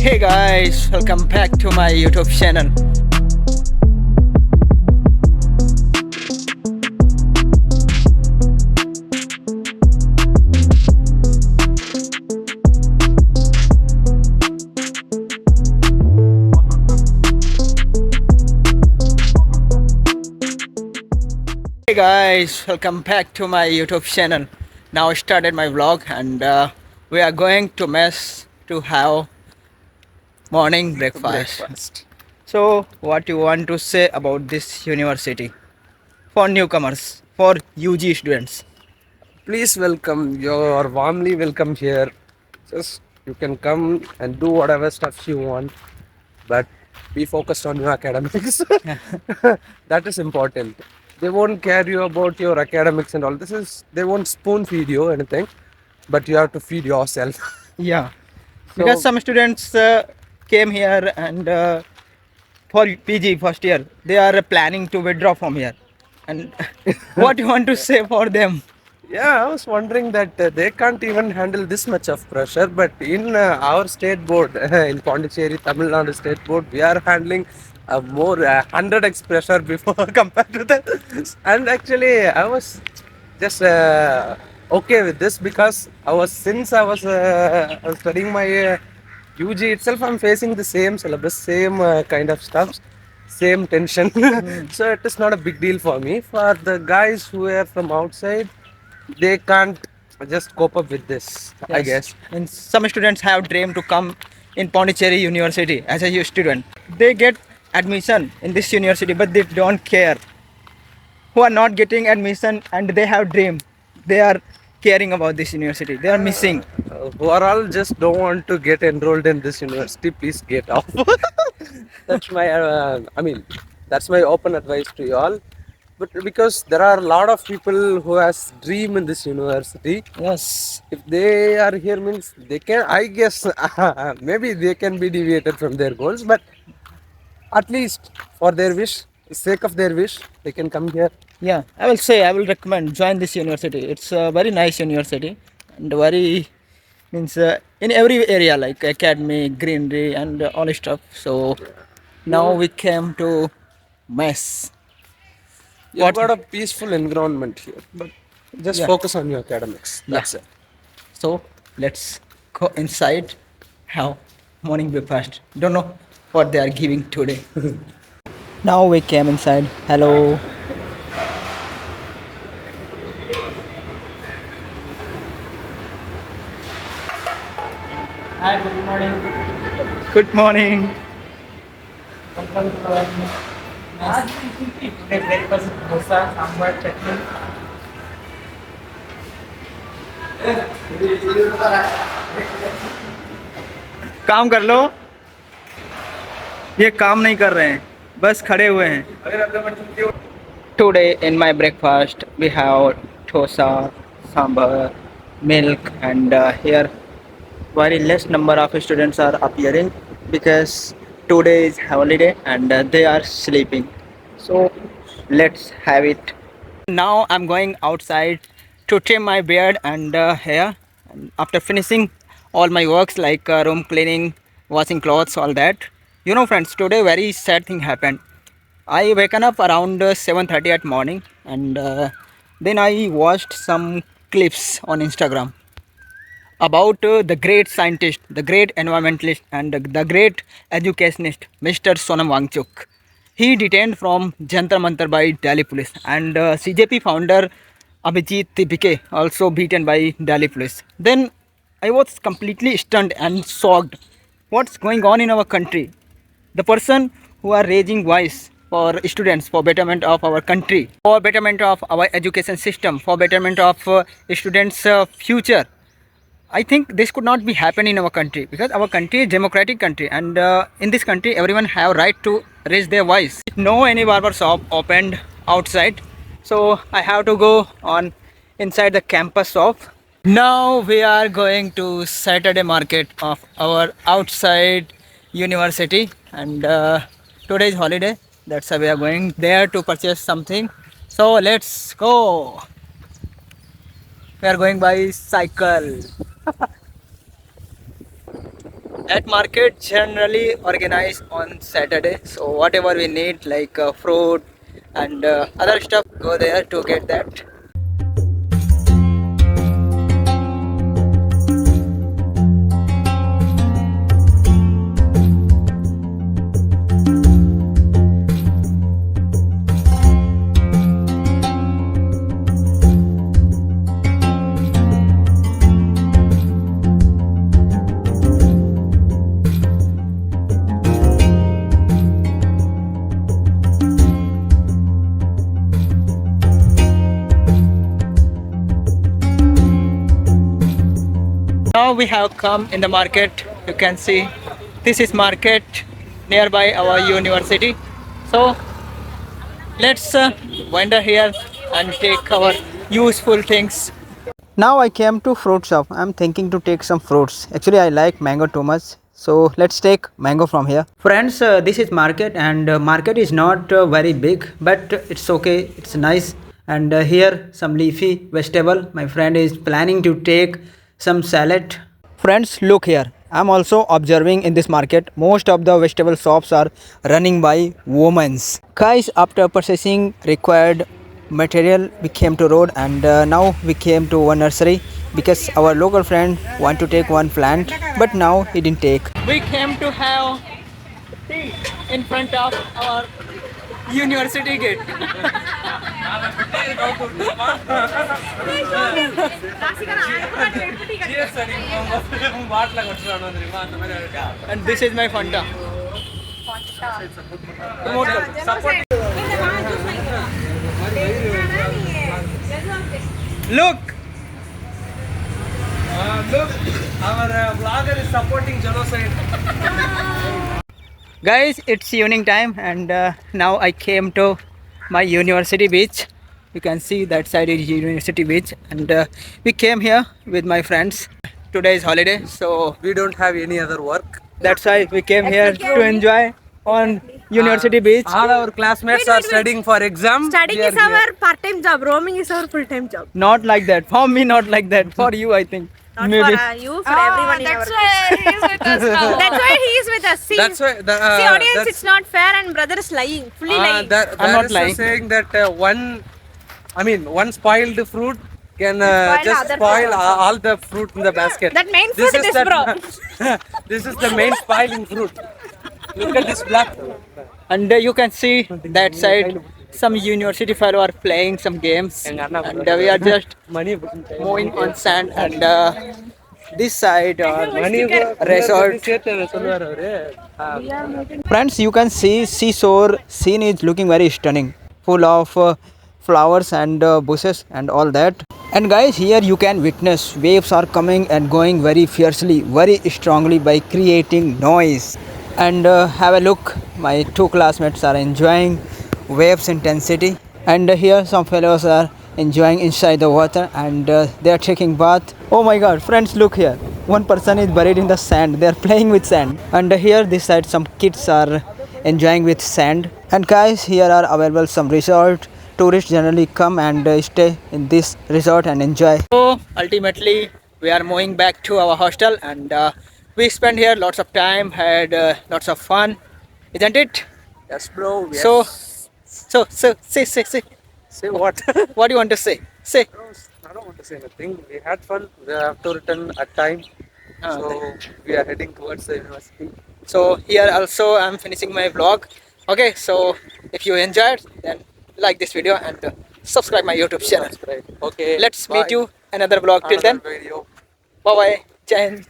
Hey guys, welcome back to my YouTube channel. Hey guys, welcome back to my YouTube channel. Now I started my vlog and we are going to mess to have morning breakfast. So what you want to say about this university for newcomers, for UG students? Please welcome. You're warmly welcome here. Just you can come and do whatever stuff you want, but be focused on your academics. That is important. They won't care you about your academics and all. They won't spoon feed you anything, but you have to feed yourself. Yeah, because So some students came here and for PG first year they are planning to withdraw from here. And what you want to say for them? yeah, I was wondering that they can't even handle this much of pressure. But in our state board, in Pondicherry, Tamil Nadu state board, we are handling more 100x pressure before compared to that. And actually, I was just okay with this because I was studying my UG itself, I'm facing the same syllabus, same kind of stuff, same tension. So it is not a big deal for me. For the guys who are from outside, they can't just cope up with this, I Yes, guess. and some students have dream to come in Pondicherry University as a student. They get admission in this university, but they don't care. Who are not getting admission and they have dream, they are caring about this university. They are missing. Who are all just don't want to get enrolled in this university, please get off. That's my, that's my open advice to you all. But because there are a lot of people who has dream in this university, Yes, if they are here means they can, I guess, maybe they can be deviated from their goals, but at least for their wish, sake of their wish, they can come here. yeah. I will say I will recommend join this university. It's a very nice university and very means in every area like academy, greenery, and all stuff. So now we came to mess. You've What? got a peaceful environment here, but just Yeah, focus on your academics. yeah. That's it. So let's go inside. Have morning breakfast. Don't know what they are giving today. Now we came inside. Hello. Hi. Good morning. Good morning. Welcome to our mess. Today breakfast dosa, sambar, chutney. काम कर लो. ये काम नहीं कर रहे हैं, बस खड़े हुए हैं. Today in my breakfast we have dosa, sambar, milk, and here very less number of students are appearing because today is holiday and they are sleeping. So let's have it. Now I'm going outside to trim my beard and hair. And after finishing all my works like room cleaning, washing clothes, all that. You know, friends, today very sad thing happened. I waken up around 7:30 at morning and then I watched some clips on Instagram about the great scientist, the great environmentalist, and the great educationist, Mr. Sonam Wangchuk. He detained from Jantar Mantar by Delhi police, and CJP founder Abhijit Tipike also beaten by Delhi police. Then I was completely stunned and shocked. What's going on in our country? The person who are raising voice for students, for betterment of our country, for betterment of our education system, for betterment of students' future. I think this could not be happen in our country because our country is democratic country and in this country everyone have right to raise their voice. No any barber shop opened outside, so I have to go on inside the campus shop. Now we are going to Saturday market of our outside university and today is holiday. That's why we are going there to purchase something. So let's go. We are going by cycle. That market generally organized on Saturday, so whatever we need like fruit and other stuff, go there to get that. Now we have come in the market. You can see this is market nearby our university. So let's wander here and take our useful things. Now I came to fruit shop. I'm thinking to take some fruits. Actually I like mango too much. So let's take mango from here. Friends, this is market and market is not very big, but it's okay. It's nice. And here some leafy vegetable. My friend is planning to take some salad. Friends, look here. I'm also observing in this market. Most of the vegetable shops are running by women. Guys, after purchasing required material, we came to road and now we came to one nursery because our local friend want to take one plant, but now he didn't take. We came to have tea in front of our university gate. And this is my Fanta. Look! Look, our vlogger is supporting genocide. Guys, it's evening time and now I came to my university beach. You can see that side is university beach and we came here with my friends. Today is holiday, so We don't have any other work. that's why we came here to enjoy on university beach. All our classmates Wait, are wait, wait. studying for exam. Studying We are is here. our part-time job. Roaming is our full-time job. Not like that. For me, not like that. For you, I think. Not Maybe. for you, for everyone in our That's why he's with us now. That's why he is with us. See, That's why the, see audience, that's- it's not fair and brother is lying. Fully lying. I'm not is lying. saying that one spoiled fruit can Spoil just other spoil fruit all the fruit in the basket. That main This fruit is is that- this is the main spoiling fruit. Look at this black. And you can see that side some university fellow are playing some games and we are just Money. moving on sand and this side Money. resort. Friends, you can see seashore scene is looking very stunning, full of flowers and bushes and all that. And guys, here you can witness waves are coming and going very fiercely, very strongly by creating noise. And have a look, my two classmates are enjoying waves intensity. And here some fellows are enjoying inside the water and they are taking bath. Oh my god, friends, look here. One person is buried in the sand. They are playing with sand. And here this side some kids are enjoying with sand. And guys, here are available some resort. Tourists generally come and stay in this resort and enjoy. So ultimately we are moving back to our hostel and we spent here lots of time, had lots of fun, isn't it? Yes, bro. Yes. So say Say what? what do you want to say? Say. I don't want to say anything. We had fun. We have to return at time. So we are heading towards the university. So here also I'm finishing my vlog. Okay, so if you enjoyed, then like this video and subscribe my YouTube channel. Right. Okay. Let's bye. meet you another vlog. Till then, Another video. bye bye. Jai Hind.